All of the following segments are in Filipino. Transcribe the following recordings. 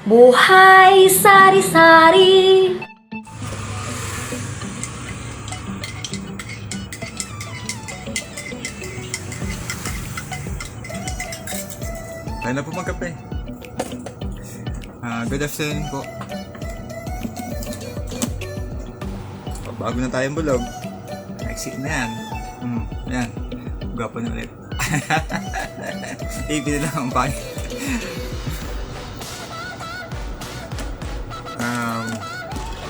Buhay sari-sari. Kaya na po magkape. Good afternoon po. Bago na tayong bulog. Exit na yan. Yan. Gwapo na ulit. AP na lang ang pangit.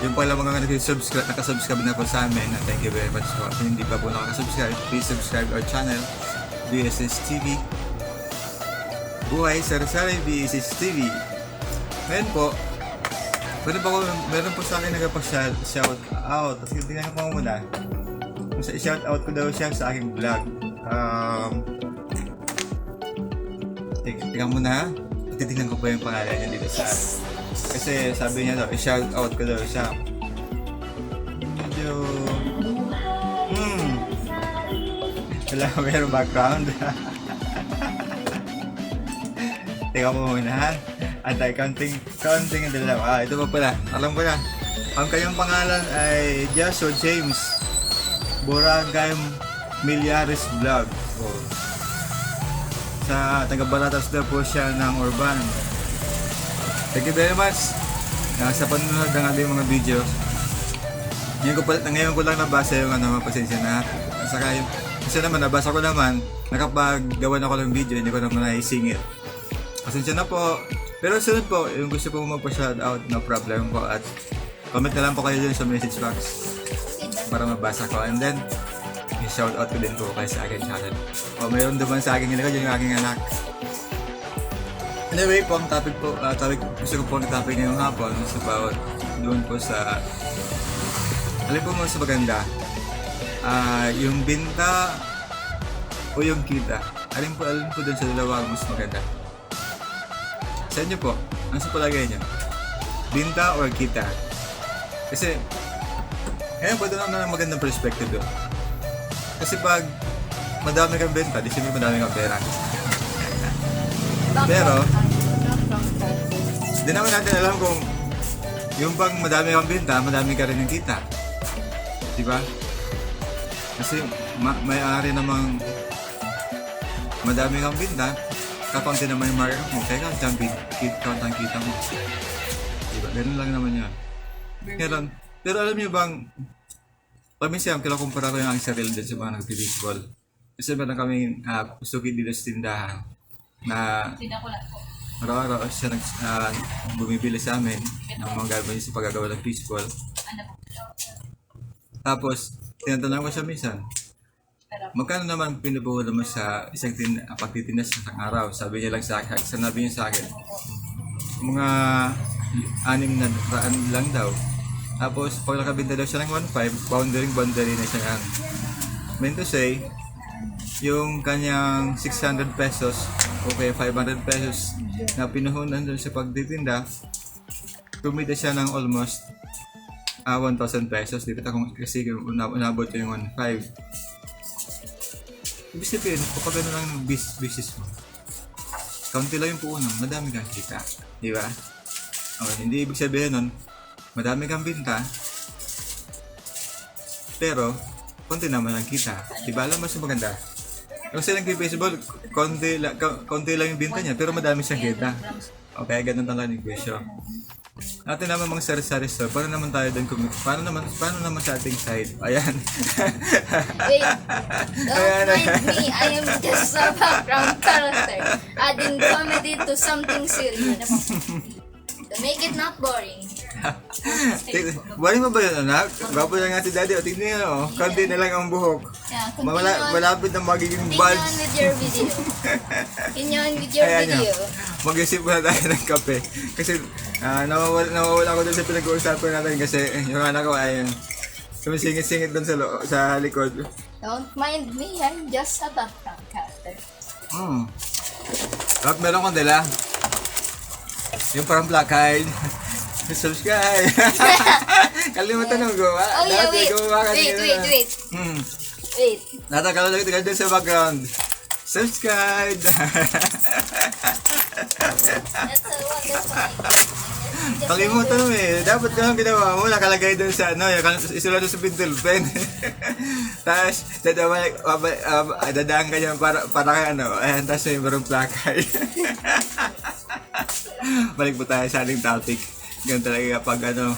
Yung pala mga nakasubscribe na po sa amin. Thank you very much po. Kung hindi pa po nakasubscribe, please subscribe our channel, BSS TV. Buhay Sari-Sari BSS TV. Ngayon po, meron po sa akin nagpa-shout out. Tapos tingnan ko muna. I-shout out ko daw siya sa aking vlog. Tingnan mo na. Titignan ko pa yung pangalan niya dito sa... Kasi sabi niya daw, i-shout out ko daw siya. Medyo... Wala ko mayroong background. Tingnan mo muna ha. Antay, counting ang dalawa. Ito pa pala. Alam ko na. Ang kanyang pangalan ay Joshua James Boragay Milyares Vlog. Sa taga-Baratas daw po siya ng Urban. Thank you very much sa panonood ng ating mga video. Ngayon ko lang nabasa yung pasensya na. Saka yung, kasi naman nabasa ko naman, nakapaggawa na ako ng video, hindi ko naman naisingit. Pasensya na po. Pero sunod po, yung gusto po magpa-shoutout, no problem po. At comment na lang po kayo dun sa message box para mabasa ko. And then, i-shoutout ko din po kayo sa aking channel. O mayroon naman sa aking ilikod yung aking anak. Anyway po, ang topic po, gusto ko po ng topic ngayong hapon is about doon po sa, alin po mo sa maganda, yung binta o yung kita. Alin po doon sa dalawa mas maganda. Sa inyo po, ano sa palagay nyo? Binta or kita? Kasi, ngayon po doon naman ang magandang perspective doon. Kasi pag madami kang benta, di siyempre madami kang pera. Pero, di naman natin alam kung yung pag madami kang benta, madami ka rin yung kita. Diba? Kasi may-ari namang madami kang benta, kakunti naman yung market mo, kaya count ang kita mo. Diba? Ganun lang naman yan. Pero alam niyo bang, paminsan kinukumpara ko yung aking sarili dyan sa mga nag-baseball. Kasi meron kaming suki dito sa tindahan na araw-araw siya bumibili sa amin ng mga gagawin niya sa paggagawa ng baseball. Tapos, tinatanong ko siya minsan, magkano naman pinubuhol mo sa isang pagtitinda sa isang araw? Sabi niya sa akin, mga 600 lang daw. Tapos, pag nakabinta daw siya ng 1.5, boundary na siya yan. Meant to say, yung kanyang 600 pesos o kaya 500 pesos na pinuhunan doon sa pagtitinda, kumita siya ng almost 1,000 pesos. Dito kasi unabot yung 1.5. Ibig sabihin, kapag gano'n lang ng business mo, kaunti lang yung puunang, madami kang kita. Di ba? Okay, hindi ibig sabihin nun, madami kang binta, pero konti naman ang kita. Di ba? Alam mo mas maganda? Kasi nag-baseball, konti lang yung binta niya, pero madami siyang kita. Okay, ganun lang yung question. Natin naman mga sari-sari store, paano naman tayo doon paano naman sa ating side? Ayan. Wait, don't mind me. I am just a background character, adding comedy to something serious. To make it not boring. Boring mo ba yun, anak? Gwapo lang nga si daddy. O, tignan nyo, konti na lang ang buhok. Yeah, Malapit na magiging continue bulge. on with your video. Continue on with your Ayan video. Mag-isip muna tayo ng kape. Kasi nawawala ko dun sa pinag-uusapan natin kasi yung anak ko ay sumisingit-singit dun sa likod. Don't mind me. I'm just a background character. At meron kong dala. Yung parang black eyed. Subscribe! Kalimutan ng gawa. Oh yeah, wait. Wait. Natakala lang ito sa background. Subscribe! That's a wonderful idea. Nakalimutan mo eh. Dapat ganun ginawa mo. Nakalagay doon sa ano, isulat doon sa pintel pen. Tapos, dadaan ka niyan para kay ano. Ayan, tapos may barong plakay. Balik po tayo sa ating topic. Ganun talaga kapag ano,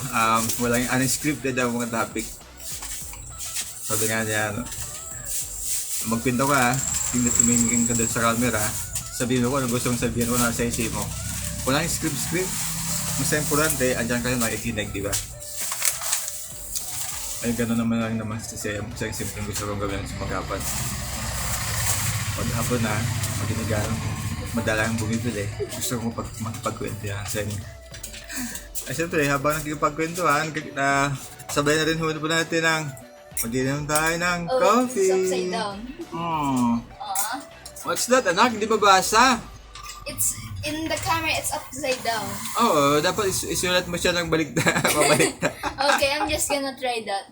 walang unscripted ang mga topic. Sabi nga niya, ano, magpinto ka, tumingin ka doon sa camera, sabihin mo kung ano gusto mong sabihin mo na sa isip mo. Walang script. Mas importante, andyan kayo nakikinig, di ba? Ay, gano'n naman lang naman sa simpleng gusto kong gawin sa magapan. Pag hapon na, maginigan, madalang bumibili, gusto kong magpagkwentuhan sa inyo. Ay, siyempre, habang nagkipagkwentuhan, sabay na rin huwag po natin ng mag-inom tayo ng coffee. It's upside down. What's that, anak? Hindi ba basa? It's in the camera, it's upside down. Oo, dapat isulat mo siya ng pabalikta. Okay, I'm just gonna try that.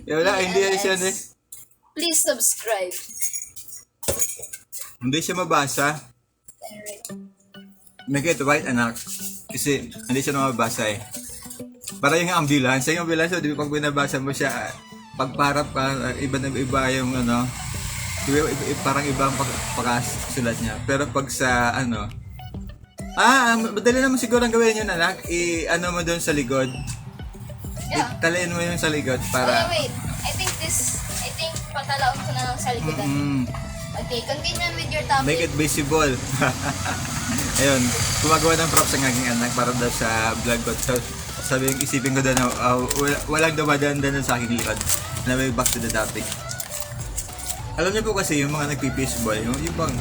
Wala, hindi siya eh. Please subscribe. Hindi siya mabasa. Make it right, anak. Kasi hindi siya mabasa eh. Para yung ambulance, di ba pag binabasa mo siya, pagparap ka, iba yung ano, parang ibang pagkasulat niya. Pero pag sa ano, madali naman siguro ang gawin yun, anak. I-ano mo doon sa likod. Yeah. Taliin mo yun sa likod para... Wait. I think patalaon ko na lang sa likodan. Okay, continue with your topic. Make it visible. Ayun, gumagawa ng props ang aking anak para daw sa vlog ko. So, isipin ko doon na walang dumadaan doon sa aking likod. Na may back to the topic. Alam niyo po kasi yung mga nagpipishball, yung doon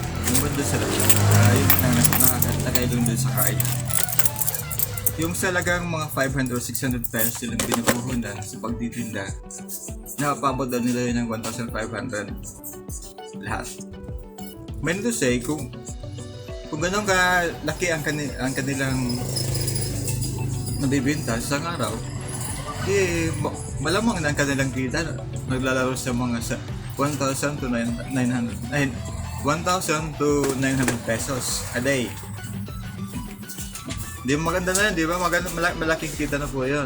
sa labas, yung nakakatagay doon sa card. Yung salagang mga 500 or 600 pesos silang binubuhunan sa pagtitinda, nakapabot daw nila yun ng 1,500 lahat. Mean to say, kung gano'n kalaki ang kanilang nabibinta sa isang araw, malamang na ang kanilang kita naglalaro sa mga 1,000 to 900 pesos a day. Di maganda na yun, di ba? Malaking kita na po yun.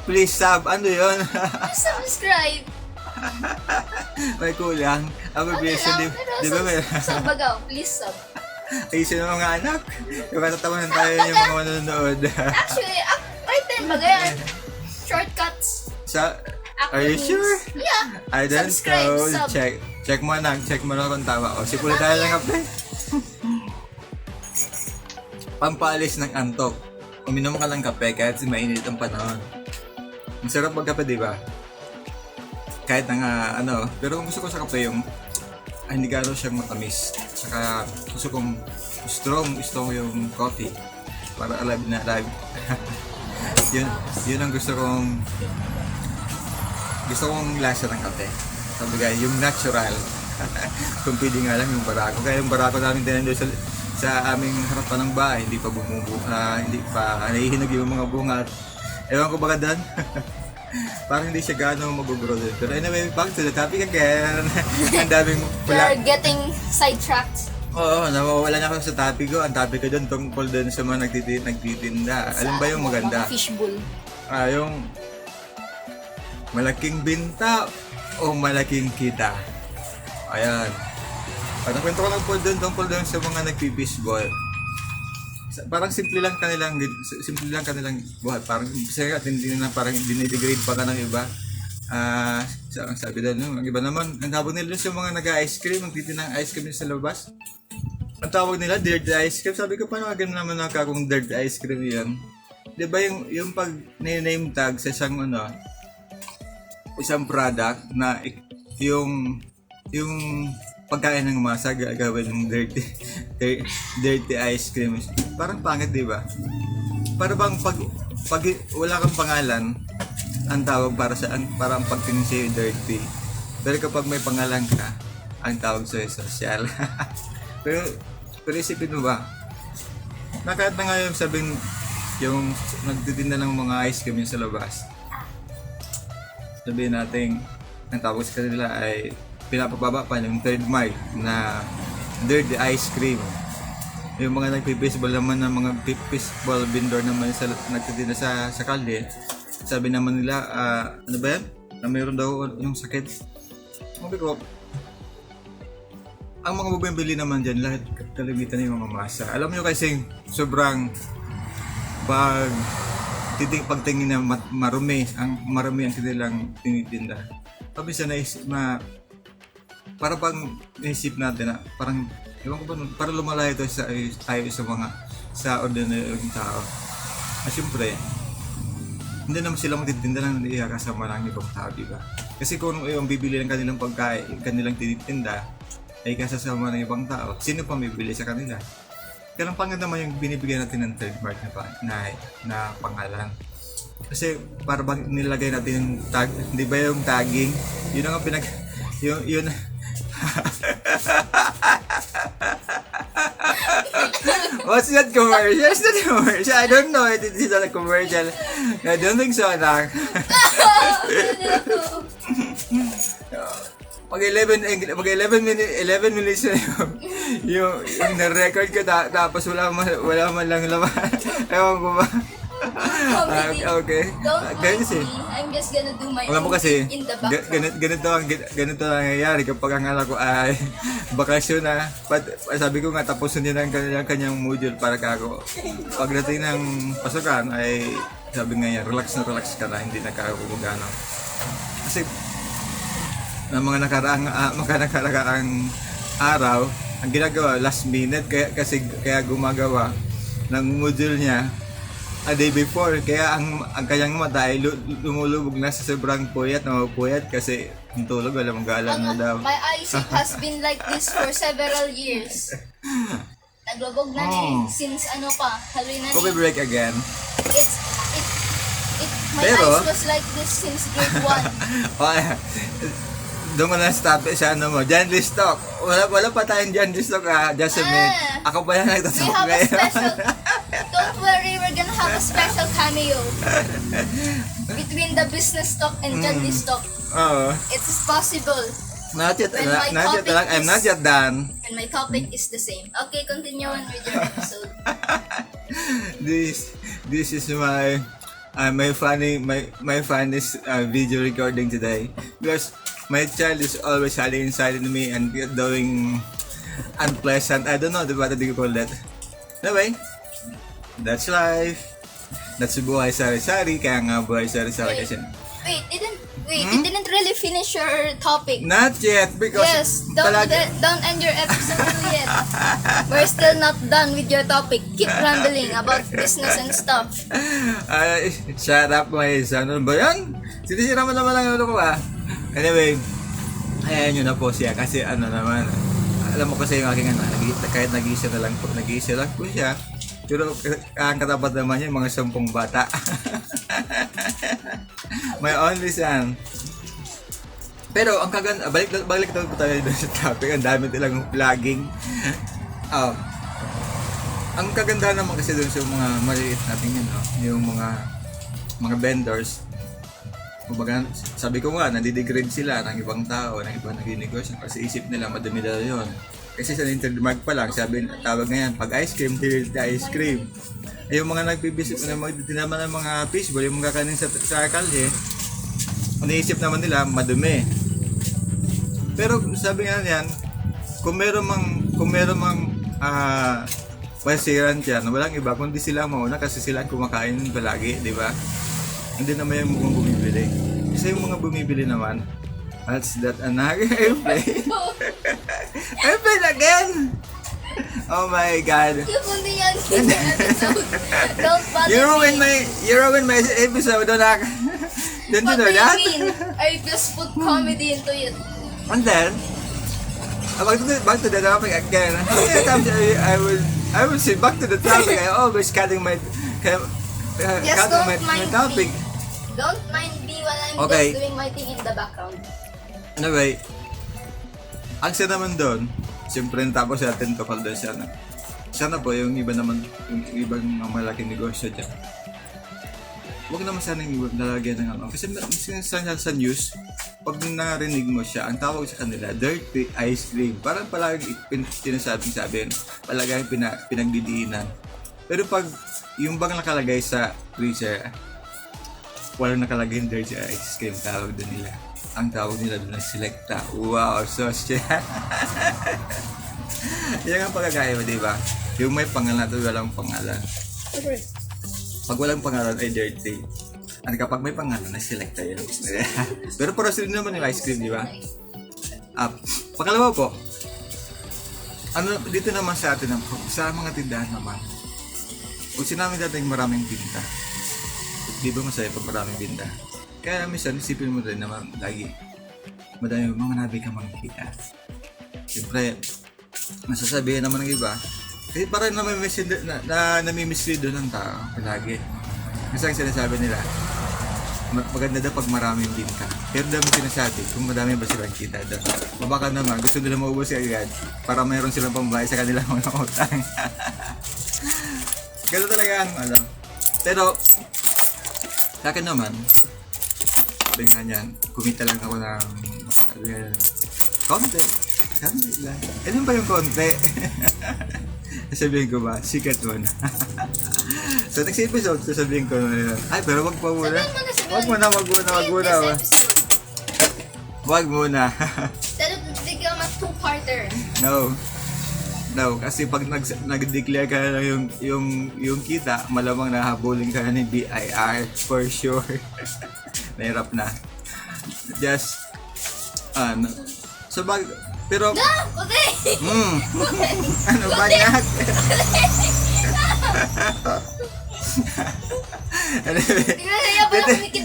Please sub, ano yun? Subscribe. May kulang. Di ba may... Sabagaw, please sub. Ayusin mo mga anak. Yung katatawanan tayo yung mga manonood. Actually, right then, bagayan. Shortcuts. Are you sure? Yeah. I don't Subscribe, know. sub. Check mo na kung tama. O, sipulit tayo ng kape. Pampaalis ng antok. Uminom ka lang kape kahit mainit ang panahon. Masarap magkape, di ba? Kahit na ano, pero kung gusto ko sa kape yung hindi gano'n siyang matamis. Saka gusto kong strong yung coffee para alive na alive. yun ang gusto kong lasa ng kape. Sabi guys, yung natural. Kung pwede nga lang yung barako. Kaya yung barako namin tinanong sa aming harapan ng bahay, hindi pa nahihinog yung mga bunga. Ewan ko baka doon. Parang hindi siya gano'ng mag-grow din. Pero anyway, back to the topic again. Ang daming You're getting sidetracked. Oo, nawawala na ako sa topic ko. Ang topic ko doon tungkol doon sa mga nagtitinda. Alam ba yung maganda? Mga fishbowl. Yung malaking binta o malaking kita. Ayan. Parang kwento ko lang po doon tungkol doon sa mga nagpipishball. Parang simple lang kanilang buhat. Parang hindi na parang dinidegrade pa ka ng iba. Ang sabi doon, ang iba naman, ang tawag nila sa mga nag-ice cream, magtitinang ice cream sa labas. Ang tawag nila, dirty ice cream. Sabi ko, paano agad naman kung dirty ice cream yan? Diba yung pag name tag sa isang product na yung pagkain ng masa gagawin ng dirty ice cream. Parang pangit, di ba? Para bang pag wala kang pangalan, ang tawag para ang pagtingin sa'yo dirty. Pero kapag may pangalan ka, ang tawag sa'yo social. pero isipin mo ba? Kahit na nga yung sabing yung nagtitinda ng mga ice cream sa labas. Sabihin natin, ang tawag sa kanila ay pinapababa pa yung third mark na dirty ice cream. Yung mga nagpi-baseball naman ng mga baseball vendor naman sa nagtitinda sa kalye. Sabi naman nila, ano ba yan? Na mayroon daw yung sakit. Sabi ko, ang mga bumibili naman dyan, lahat kalimitan yung mga masa. Alam nyo kasi sobrang pagtingin na marumi ang kanilang tinitinda. Sabi sa para bang naisip natin na parang, ewan ko ba, para lumalayo tayo sa ordinaryong tao. At syempre, hindi naman sila magtitinda ng kasama ng ibang tao, diba? Kasi kung yung bibili ng kanilang pagkain, kanilang tinitinda, ay kasasama ng ibang tao, sino pa bibili sa kanila? Kaya lang pangit naman yung binibigyan natin ng trademark na pangalan. Kasi para bang nilagay natin yung tag, di ba yung tagging? Yun ang yun What's that commercial? Is that commercial? I don't know if it's not a commercial. I don't think so, anak. Pag 11 minutes na yung na-record ko tapos wala man lang laman. Ewan ko ba? Okay. Don't mind me. I'm just gonna do my Alam mo own kasi, thing in the background. ganito ang nangyayari kapag ang anak ko ay bakasyon na. Sabi ko nga, tapusin niya ng kanyang module para kako. Pagdating ng pasukan ay sabi nga yan, relax ka na, hindi na kakagano. Kasi ng mga nakaraang araw, ang ginagawa last minute kaya gumagawa ng module niya a day before, kaya ang kanyang mata ay lumulubog na sa sobrang puyat kasi yung tulog wala mong galang na daw. My eyesight has been like this for several years. Naglubog na since Halloween na Coffee break again. My eyes was like this since grade 1. Doon mo na stop sa Jan Listock. Wala pa tayong Jan Listock, just a minute. Ako pa yan We nagtatalk have a ngayon. special, don't worry, we're gonna have a special cameo between the business talk and John Listock. Oo. It's possible. Not yet, When my topic I'm not yet done. And my topic is the same. Okay, continue on with your episode. This is my funniest video recording today because my child is always hiding inside of me and doing unpleasant. I don't know what do you call that. Anyway, that's life. That's buhay sari-sari. Kaya nga buhay sari-sari kasi. Wait, you didn't really finish your topic. Not yet because Yes, don't end your episode yet. We're still not done with your topic. Keep rambling about business and stuff. Shut up my son. Ano ba yan? Sinisira mo naman ang ano ko Anyway, ayan yun na po siya kasi naman, alam mo kasi yung aking kahit nag-iisa lang po siya, pero ang katapat naman niya mga 10 bata. My only son. Pero ang kaganda, balik tayo sa topic, ang dami nilang vlogging. Ang kaganda naman kasi doon sa mga maliit natin yun, yung mga vendors. Kumbaga, sabi ko nga, nadidegrade sila ng ibang tao, ng ibang nag-negosyo kasi isip nila madami daw yun. Kasi sa intermark pa lang, tawag nga yan, pag ice cream, delivery ice cream. Ay, yung mga nagbibisit na naman ng mga fishball, yung mga kanin sa kalye, iniisip naman nila, madumi. Pero sabi nga yan, kung meron mang pasiran dyan, walang iba, kundi sila mauna kasi sila kumakain palagi, di ba? Hindi naman yung mukhang bumibili. Kasi yung mga bumibili naman, that's that another airplane. Airplane again! Oh my God. Keep on the episode. Don't bother You ruined my me. episode, Donak. Don't you What know do that? you mean? I just put comedy into it. And then, back to the topic again. I will say back to the topic. I always cutting my topic. Don't mind me while I'm Okay. just doing my thing in the background. Anyway, ang siya naman doon, siyempre natapos natin tungkol doon siya na. Sana po yung iba naman, yung ibang malaking negosyo dyan. Huwag naman sana yung lalagyan ng Kasi sa news, pag narinig mo siya, ang tawag sa kanila, dirty ice cream. Parang palagi sinasabi. talagang pinagdidiinan. Pero pag yung bang nakalagay sa freezer, walang nakalagay yung dirty ice cream, tawag doon nila. Ang tawag nila doon ay selecta. Wow, so shit. Yan ang pagkakaiba, di ba? Yung may pangalan at walang pangalan. Pag walang pangalan ay dirty. At kapag may pangalan ay selecta yun. Pero para sila naman yung ice cream, di ba? Pangalawa po, dito naman sa atin, sa mga tindahan naman, kung sinabi natin maraming binta, di ba masaya pag maraming binta? Kaya minsan, isipin mo rin naman lagi, madami nabi ka makikita. Siyempre, masasabihin naman ng iba, kasi parang nami-mislead doon ng tao, palagi. Kasi ang sinasabi nila, maganda daw pag maraming binta. Pero dami sinasabi, kung madami ba silang kita doon. Baka naman, gusto nila maubos agad para mayroon silang pambayad sa kanilang mga utang. Ganito talaga ang Pero, sa akin naman, sabi nga niyan, kumita lang ako ng konti lang. Ano ba yung konti? Sabihin ko ba, sikat mo na. So next episode, sasabihin ko na ay, pero wag pa muna. Wag muna. Wag muna. Instead of bigyan mas two-parter. No, kasi pag nag-declare ka na yung kita, malamang nahabulin ka na ni BIR for sure. Nahirap na. Just, pero, ano ba yan?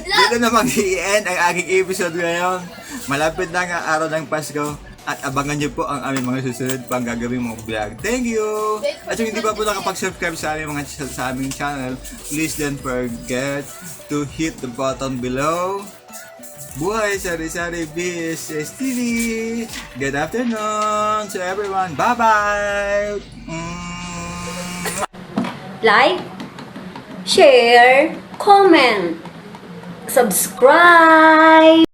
Dito na mag-i-end ang aking episode ngayon. Malapit na ang araw ng Pasko. At abangan niyo po ang aming mga susunod pang gagawin mga vlog. Thank you! At kung hindi pa po nakapag-subscribe sa aming channel, please don't forget to hit the button below. Buhay Sari-Sari Business TV! Good afternoon to everyone! Bye-bye! Like, share, comment, subscribe.